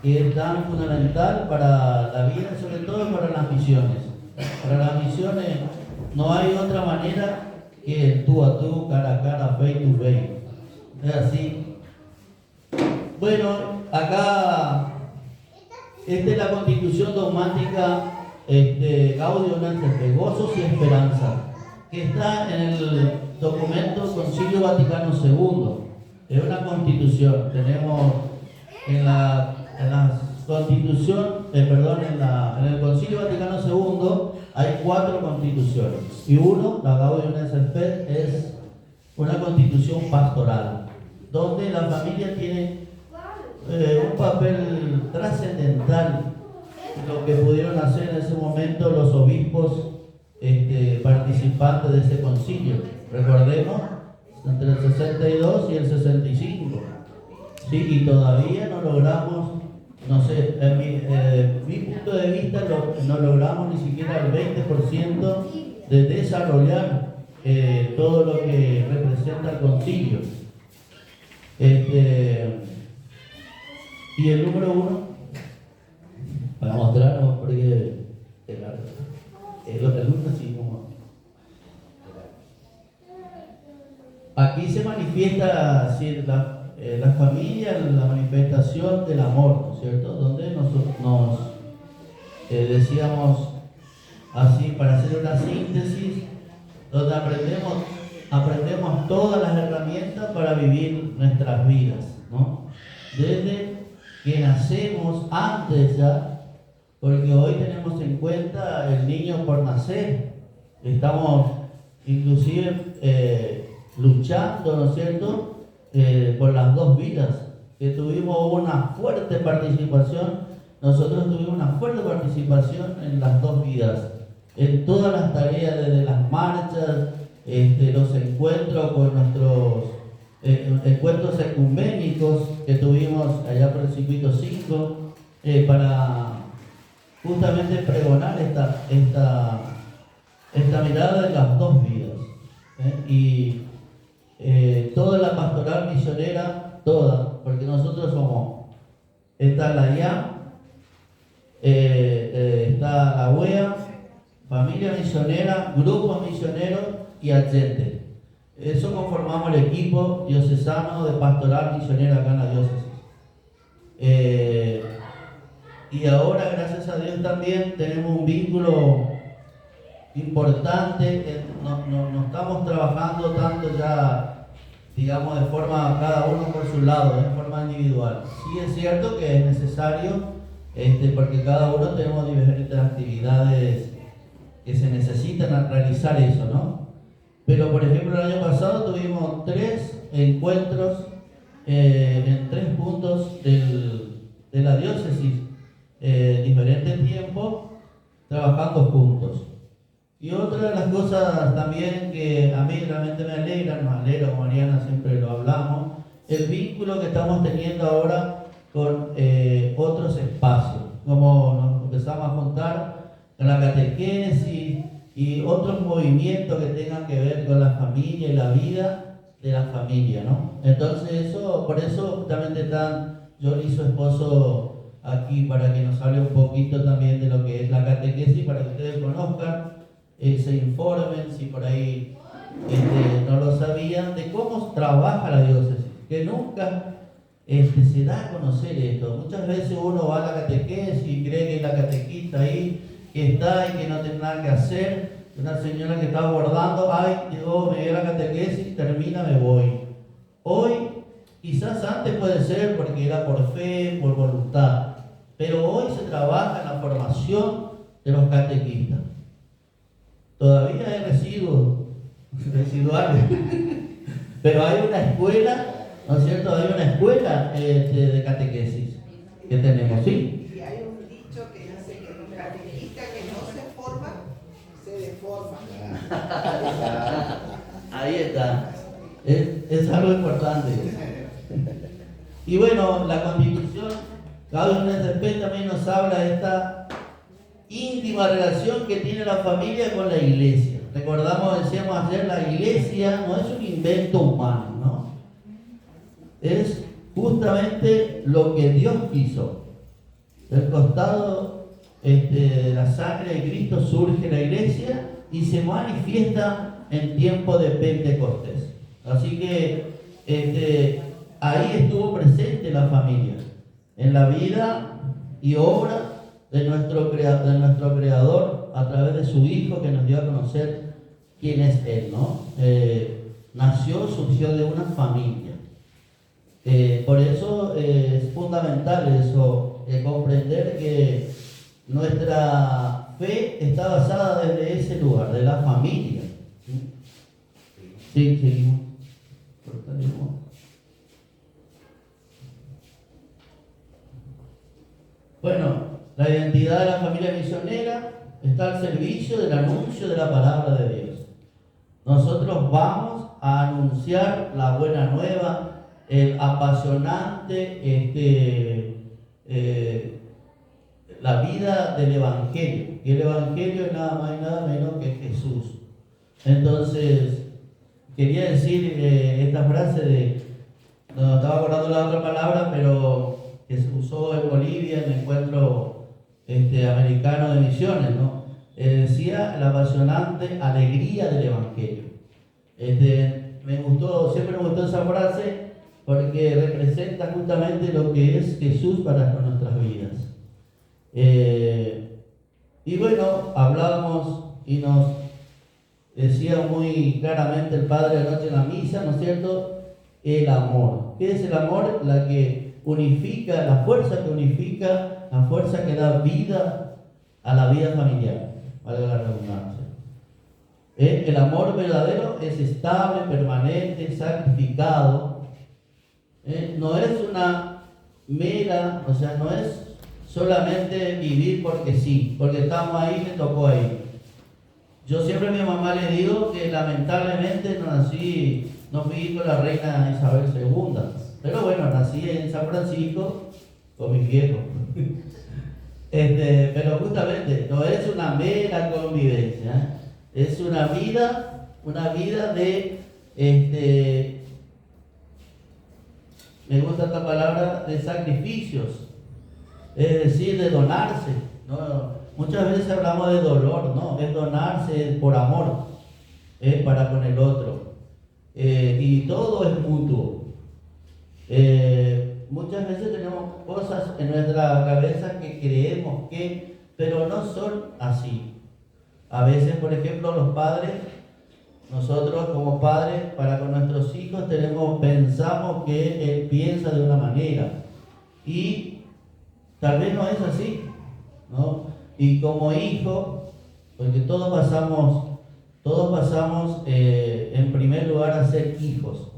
que es tan fundamental para la vida, sobre todo para las misiones. Para las misiones no hay otra manera que tú a tú, cara a cara, face to face. Es así. Bueno, acá, esta es la constitución dogmática Gaudium et Spes, Gozos y Esperanza, que está en el documento Concilio Vaticano II. Es una constitución. Tenemos en el Concilio Vaticano II hay 4 constituciones, y la Gaudium et Spes, es una constitución pastoral, donde la familia tiene un papel trascendental, lo que pudieron hacer en ese momento los obispos participantes de ese concilio. Recordemos, entre el 62 y el 65. Sí, y todavía no logramos, no sé, mi punto de vista, no logramos ni siquiera el 20% de desarrollar todo lo que representa el concilio. Y el número 1, para mostrarnos, porque el 1 sí, como aquí se manifiesta, ¿sí?, la familia, la manifestación del amor, ¿no es cierto?, donde nos decíamos así, para hacer una síntesis, donde aprendemos todas las herramientas para vivir nuestras vidas, ¿no? Desde que nacemos, antes ya, porque hoy tenemos en cuenta el niño por nacer. Estamos inclusive luchando, ¿no es cierto?, por las 2 vidas, que tuvimos una fuerte participación. Nosotros tuvimos una fuerte participación en las 2 vidas, en todas las tareas, desde las marchas, los encuentros con nuestros encuentros ecuménicos que tuvimos allá por el circuito 5, para justamente pregonar esta mirada de las 2 vidas. Y toda la pastoral misionera, toda, porque nosotros somos, está la IAM, está la UEA, familia misionera, grupos misioneros y Allende. Eso conformamos el equipo diocesano de pastoral misionera acá en la diócesis. Y ahora, gracias a Dios, también tenemos un vínculo importante. No estamos trabajando tanto ya digamos, de forma, cada uno por su lado, de forma individual. Sí es cierto que es necesario, porque cada uno tenemos diferentes actividades que se necesitan al realizar eso, ¿no? Pero, por ejemplo, el año pasado tuvimos 3 encuentros en 3 puntos de la diócesis, diferentes tiempos, trabajando juntos. Y otra de las cosas también que a mí realmente me alegra, nos alegra, como Mariana siempre lo hablamos, el vínculo que estamos teniendo ahora con otros espacios, como nos empezamos a juntar con la catequesis y otros movimientos que tengan que ver con la familia y la vida de la familia, ¿no? Entonces por eso justamente están Johnny y su esposo aquí para que nos hable un poquito también de lo que es la catequesis, para que ustedes conozcan, se informen, si por ahí no lo sabían, de cómo trabaja la diócesis, que nunca se da a conocer esto. Muchas veces uno va a la catequesis y cree que la catequista ahí que está y que no tiene nada que hacer, una señora que está abordando, ay, yo me voy a la catequesis, termina, me voy. Hoy, quizás antes puede ser porque era por fe, por voluntad, pero hoy se trabaja en la formación de los catequistas. Todavía hay residuos residuales, pero hay una escuela, ¿no es cierto? Hay una escuela de catequesis que tenemos, ¿sí? Y hay un dicho que dice que los catequistas que no se forman, se deforman. Ahí está. Es algo importante. Y bueno, la Constitución, Gaudium et Spes también nos habla de esta íntima relación que tiene la familia con la iglesia. Recordamos, decíamos ayer, la iglesia no es un invento humano, ¿no? Es justamente lo que Dios quiso. Del costado de la sangre de Cristo surge la iglesia y se manifiesta en tiempo de Pentecostés. Así que ahí estuvo presente la familia, en la vida y obra de nuestro Creador a través de su Hijo, que nos dio a conocer quién es Él, ¿no? Surgió de una familia. Por eso es fundamental eso, comprender que nuestra fe está basada desde ese lugar, de la familia. Sí, seguimos. Bueno, la identidad de la familia misionera está al servicio del anuncio de la palabra de Dios. Nosotros vamos a anunciar la buena nueva, el apasionante, la vida del Evangelio. Y el Evangelio es nada más y nada menos que Jesús. Entonces, quería decir esta frase no estaba acordando la otra palabra, pero que se usó en Bolivia en el encuentro americano de misiones, ¿no? Decía la apasionante alegría del Evangelio. Siempre me gustó esa frase porque representa justamente lo que es Jesús para nuestras vidas. Y bueno, hablábamos y nos decía muy claramente el Padre anoche en la misa, ¿no es cierto? El amor. ¿Qué es el amor? La que unifica, la fuerza que unifica, la fuerza que da vida a la vida familiar, valga la redundancia. El amor verdadero es estable, permanente, sacrificado. No es una mera, o sea, no es solamente vivir porque sí, porque estamos ahí, me tocó ahí. Yo siempre a mi mamá le digo que lamentablemente no fui con la reina Isabel II, pero bueno, nací en San Francisco con mis viejos. Pero justamente no es una mera convivencia, es una vida de, me gusta esta palabra, de sacrificios, es decir, de donarse, ¿no? Muchas veces hablamos de dolor, ¿no? Es donarse por amor, para con el otro. Y todo es mutuo. Muchas veces tenemos cosas en nuestra cabeza que creemos pero no son así. A veces, por ejemplo, los padres nosotros como padres, para con nuestros hijos pensamos que él piensa de una manera y tal vez no es así, ¿no? Y como hijo, porque todos pasamos en primer lugar a ser hijos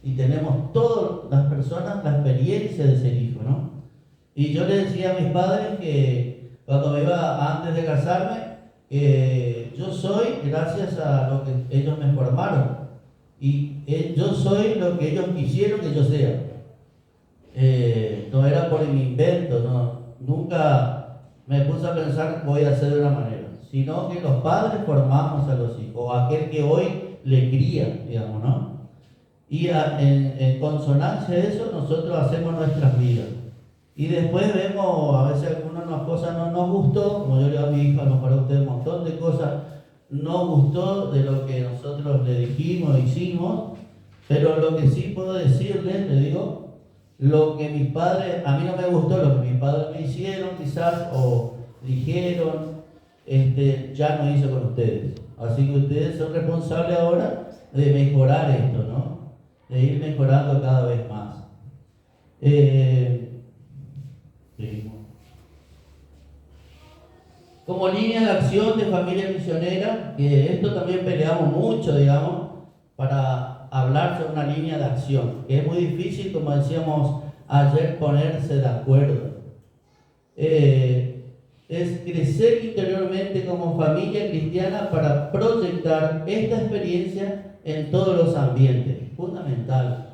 y tenemos todas las personas la experiencia de ser hijo, ¿no? Y yo le decía a mis padres que cuando me iba antes de casarme, yo soy gracias a lo que ellos me formaron y yo soy lo que ellos quisieron que yo sea. No era por mi invento, no, nunca me puse a pensar que voy a hacer de una manera, sino que los padres formamos a los hijos, o aquel que hoy le cría, digamos, ¿no? Y en consonancia a eso nosotros hacemos nuestras vidas. Y después vemos, a veces algunas cosas no nos gustó, como yo le digo a mi hija, a lo mejor a usted un montón de cosas no gustó de lo que nosotros le dijimos, hicimos, pero lo que sí puedo decirles, le digo, lo que mis padres, a mí no me gustó lo que mis padres me hicieron quizás, o dijeron, ya no hice con ustedes. Así que ustedes son responsables ahora de mejorar esto, ¿no? De ir mejorando cada vez más. Como línea de acción de familia misionera, que esto también peleamos mucho, digamos, para hablar sobre una línea de acción, que es muy difícil, como decíamos ayer, ponerse de acuerdo. Es crecer interiormente como familia cristiana para proyectar esta experiencia en todos los ambientes, fundamental,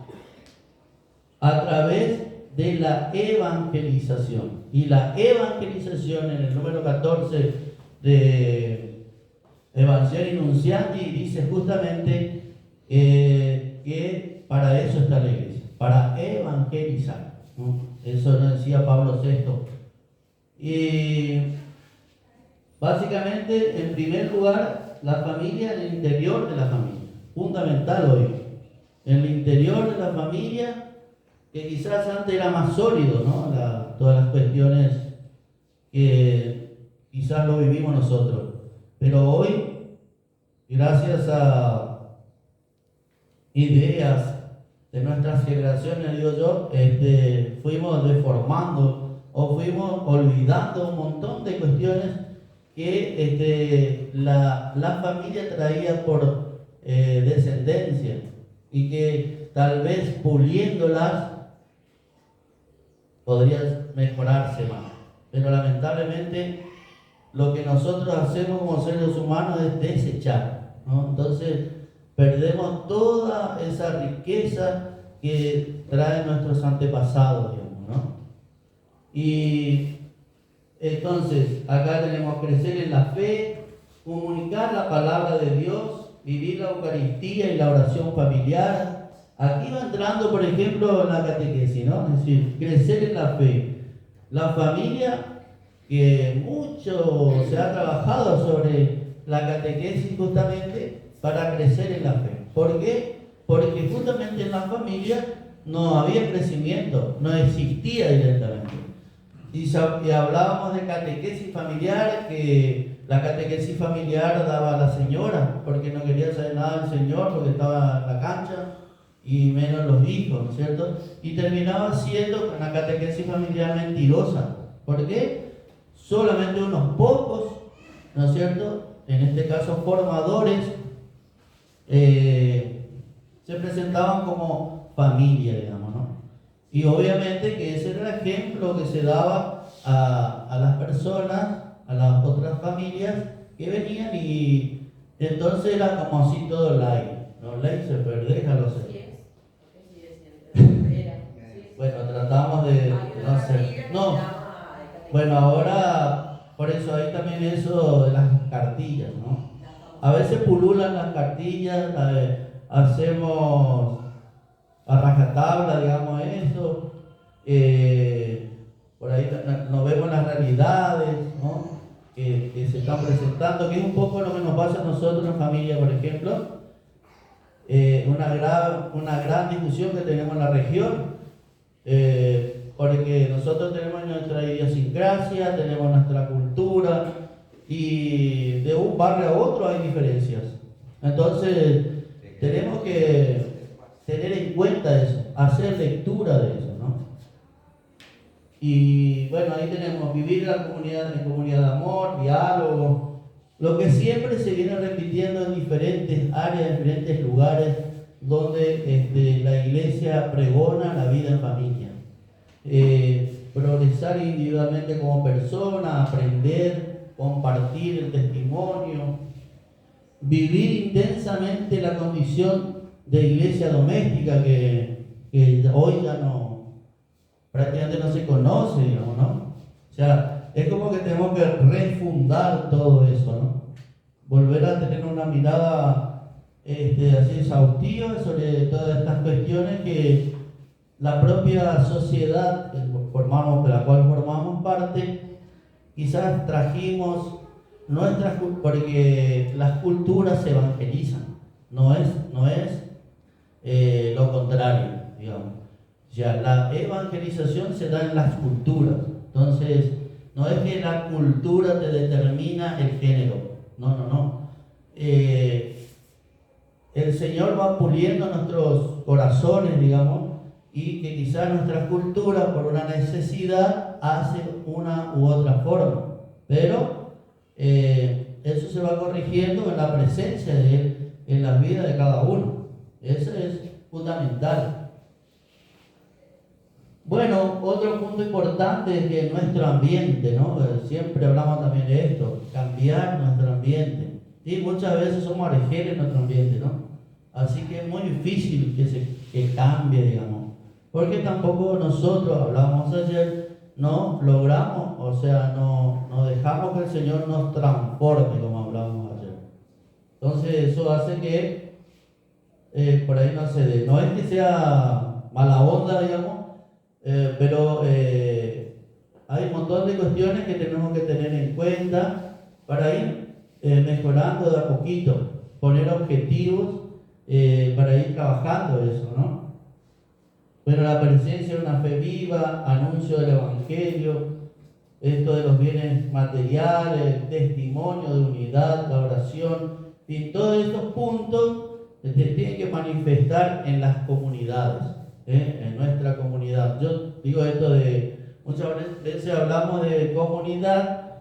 a través de la evangelización. Y la evangelización en el número 14 de Evangelii Nuntiandi dice justamente que para eso está la iglesia, para evangelizar, ¿no? Eso nos decía Pablo VI. Y básicamente, en primer lugar, la familia en el interior de la familia, fundamental hoy, en el interior de la familia, que quizás antes era más sólido, ¿no? Todas las cuestiones que quizás lo vivimos nosotros, pero hoy, gracias a ideas de nuestras generaciones, digo yo, fuimos deformando o fuimos olvidando un montón de cuestiones que la familia traía por descendencia y que tal vez puliéndolas podría mejorarse más. Pero lamentablemente lo que nosotros hacemos como seres humanos es desechar, ¿no? Entonces perdemos toda esa riqueza que traen nuestros antepasados, digamos, ¿no? Y entonces acá tenemos que crecer en la fe, comunicar la palabra de Dios, vivir la Eucaristía y la oración familiar. Aquí va entrando, por ejemplo, la catequesis, ¿no? Es decir, crecer en la fe. La familia, que mucho se ha trabajado sobre la catequesis justamente para crecer en la fe. ¿Por qué? Porque justamente en la familia no había crecimiento, no existía directamente. Y hablábamos de catequesis familiar, que la catequesis familiar daba a la señora, porque no quería saber nada del Señor, porque estaba en la cancha, y menos los hijos, ¿no es cierto? Y terminaba siendo una catequesis familiar mentirosa. ¿Por qué? Solamente unos pocos, ¿no es cierto?, en este caso formadores, se presentaban como familia, digamos, ¿no? Y obviamente que ese era el ejemplo que se daba a las personas, a las otras familias que venían, y entonces era como así todo light, ¿no? Light se pierde, ya lo sé. Bueno, tratamos de no hacer. No, bueno, ahora, por eso hay también eso de las cartillas, ¿no? A veces pululan las cartillas, hacemos a rajatabla, digamos, eso. Por ahí nos vemos las realidades, ¿no?, que se están presentando, que es un poco lo que nos pasa a nosotros en familia, por ejemplo. Una gran discusión que tenemos en la región, porque nosotros tenemos nuestra idiosincrasia, tenemos nuestra cultura, y de un barrio a otro hay diferencias. Entonces, tenemos que tener en cuenta eso, hacer lectura de eso, ¿no? Y bueno, ahí tenemos vivir en comunidad de amor, diálogo, lo que siempre se viene repitiendo en diferentes áreas, en diferentes lugares donde la iglesia pregona la vida en familia. Progresar individualmente como persona, aprender, compartir el testimonio, vivir intensamente la condición de iglesia doméstica que hoy ya prácticamente no se conoce, digamos, ¿no? O sea, es como que tenemos que refundar todo eso, ¿no? Volver a tener una mirada así exhaustiva sobre todas estas cuestiones que la propia sociedad de la cual formamos parte, quizás trajimos porque las culturas se evangelizan, no es lo contrario, digamos. Ya la evangelización se da en las culturas, entonces no es que la cultura te determina el género, no. El Señor va puliendo nuestros corazones, digamos, y que quizás nuestra cultura por una necesidad hace una u otra forma, pero eso se va corrigiendo en la presencia de Él, en la vida de cada uno. Eso es fundamental. Bueno, otro punto importante es que nuestro ambiente, ¿no? Siempre hablamos también de esto, cambiar nuestro ambiente. Y muchas veces somos arejeres en nuestro ambiente, ¿no? Así que es muy difícil que cambie, digamos. Porque tampoco nosotros, hablábamos ayer, no logramos, o sea, no dejamos que el Señor nos transforme, como hablábamos ayer. Entonces eso hace que por ahí no se dé. No es que sea mala onda, digamos, pero hay un montón de cuestiones que tenemos que tener en cuenta para ir mejorando de a poquito, poner objetivos para ir trabajando eso, ¿no? Pero la presencia de una fe viva, anuncio del Evangelio, esto de los bienes materiales, testimonio de unidad, la oración, y todos estos puntos se tienen que manifestar en las comunidades, en nuestra comunidad. Yo digo esto muchas veces hablamos de comunidad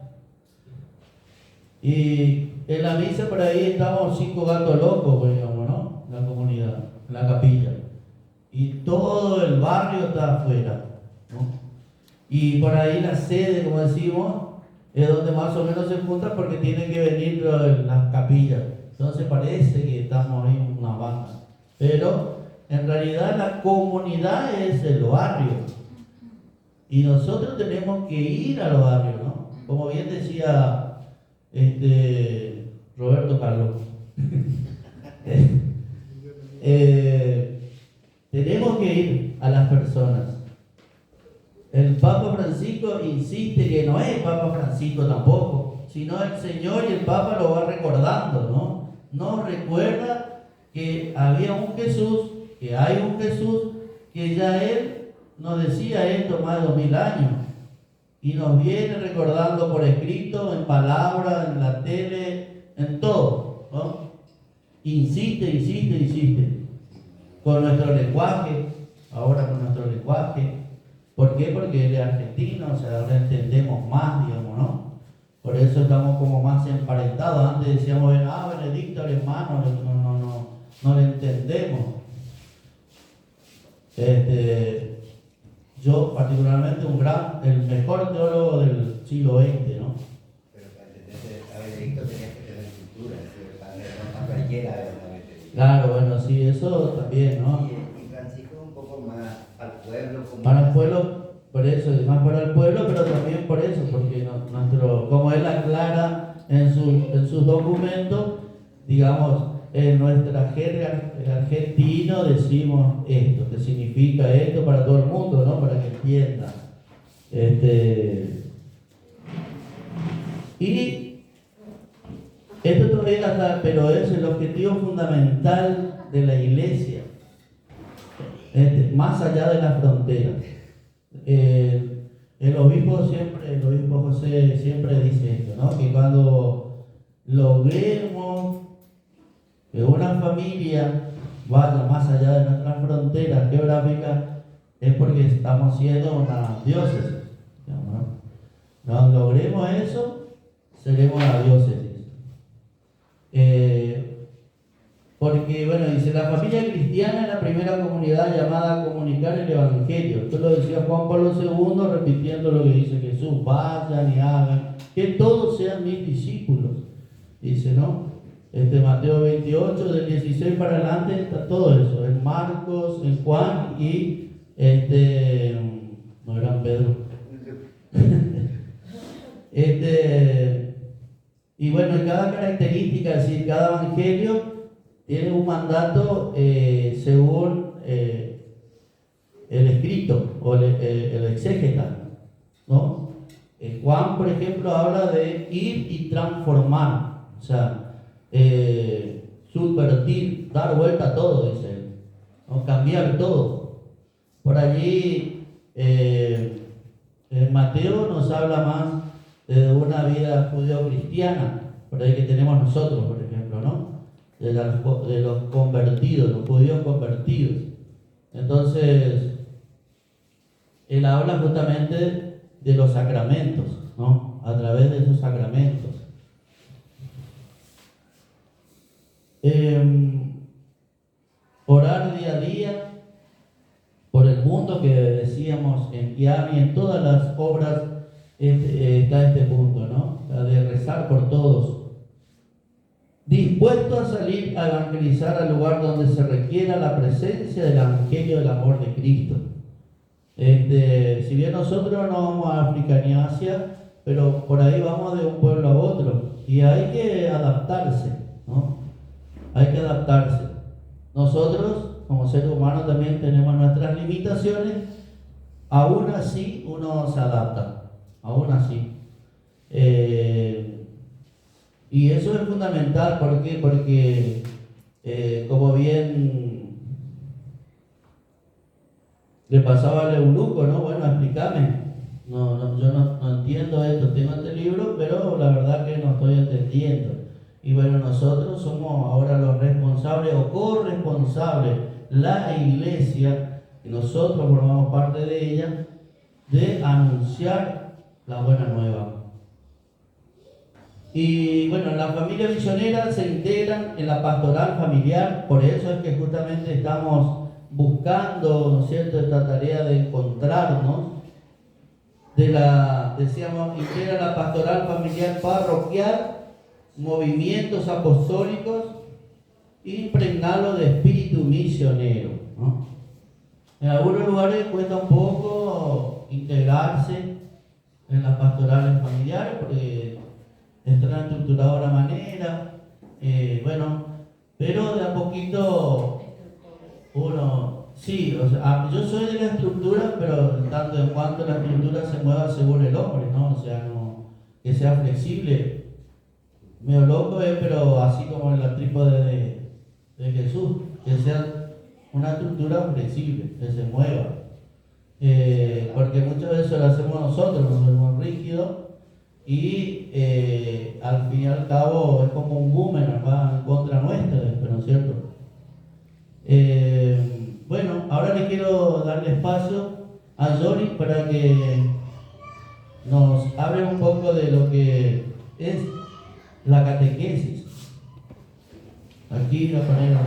y en la misa por ahí estamos 5 gatos locos, digamos, ¿no? En la comunidad, en la capilla. Y todo el barrio está afuera, ¿no? Y por ahí la sede, como decimos, es donde más o menos se juntan porque tienen que venir las capillas. Entonces parece que estamos ahí en una banda. Pero en realidad la comunidad es el barrio. Y nosotros tenemos que ir al barrio, ¿no? Como bien decía Roberto Carlos. Tenemos que ir a las personas. El Papa Francisco insiste que no es Papa Francisco tampoco, sino el Señor y el Papa lo va recordando, ¿no? Nos recuerda que había un Jesús, que hay un Jesús, que ya Él nos decía esto más de 2000 años. Y nos viene recordando por escrito, en palabras, en la tele, en todo, ¿no? Insiste. Con nuestro lenguaje, ahora con nuestro lenguaje. ¿Por qué? Porque él es argentino, o sea, ahora entendemos más, digamos, ¿no? Por eso estamos como más emparentados. Antes decíamos, Benedicto, el hermano, no le entendemos. Yo particularmente el mejor teólogo del siglo XX, ¿no? Pero para entender a Benedicto tenías que tener cultura, no cualquiera verdaderamente. Claro, bueno, sí, eso también, ¿no? Y Francisco un poco más al pueblo. Para el pueblo, por eso, más para el pueblo, pero también por eso, porque como él aclara en sus documentos, digamos, en nuestra jerga argentino decimos esto, que significa esto para todo el mundo, ¿no? Para que entiendan. Y esto todavía está, pero es el objetivo fundamental de la iglesia, más allá de las fronteras. El obispo José siempre dice esto, ¿no? Que cuando logremos que una familia vaya más allá de nuestras fronteras geográficas es porque estamos siendo una diócesis. Cuando logremos eso, seremos la diócesis. Porque, bueno, dice, la familia cristiana es la primera comunidad llamada a comunicar el Evangelio. Esto lo decía Juan Pablo II, repitiendo lo que dice Jesús: vayan y hagan, que todos sean mis discípulos. Dice, ¿no? Mateo 28, del 16 para adelante, está todo eso. En Marcos, en Juan y no eran Pedro. Y bueno, cada característica, es decir, cada evangelio tiene un mandato según el escrito o el exégeta, ¿no? Juan, por ejemplo, habla de ir y transformar, o sea, subvertir, dar vuelta a todo, dice él, ¿no? Cambiar todo. Por allí, Mateo nos habla más de una vida judeo-cristiana, por ahí que tenemos nosotros, por ejemplo, ¿no? De los convertidos, los judíos convertidos. Entonces, él habla justamente de los sacramentos, ¿no? A través de esos sacramentos. Orar día a día por el mundo, que decíamos en Kiami, en todas las obras está este punto, ¿no? La de rezar por todos. Dispuesto a salir a evangelizar al lugar donde se requiera la presencia del Evangelio del amor de Cristo. Si bien nosotros no vamos a África ni a Asia, pero por ahí vamos de un pueblo a otro y hay que adaptarse, ¿no? Hay que adaptarse. Nosotros, como seres humanos, también tenemos nuestras limitaciones. Aún así, uno se adapta. Aún así. Y eso es fundamental. ¿Por qué? Porque, como bien le pasaba al eunuco, ¿no? Bueno, explícame. Yo no entiendo esto. Tengo este libro, pero la verdad que no estoy entendiendo. Y bueno, nosotros somos ahora los responsables o corresponsables, la iglesia, y nosotros formamos parte de ella, de anunciar la buena nueva. Y bueno, las familias misioneras se integran en la pastoral familiar, por eso es que justamente estamos buscando, ¿no es cierto?, esta tarea de encontrarnos, decíamos, integra la pastoral familiar parroquial, movimientos apostólicos, impregnarlo de espíritu misionero, ¿no? En algunos lugares cuesta un poco integrarse en las pastorales familiares porque están estructurados de una manera, bueno, pero de a poquito uno, sí, o sea, yo soy de la estructura, pero tanto en cuanto la estructura se mueva según el hombre, ¿no? O sea, no, que sea flexible. Medio loco es, pero así como en la trípode de Jesús, que sea una estructura flexible, que se mueva. Porque muchas veces lo hacemos nosotros, nos vemos rígidos y al fin y al cabo es como un boomerang, va en contra nuestra, ¿no es cierto? Bueno, ahora le quiero darle espacio a Johnny para que nos hable un poco de lo que es la catequesis. Aquí la ponemos.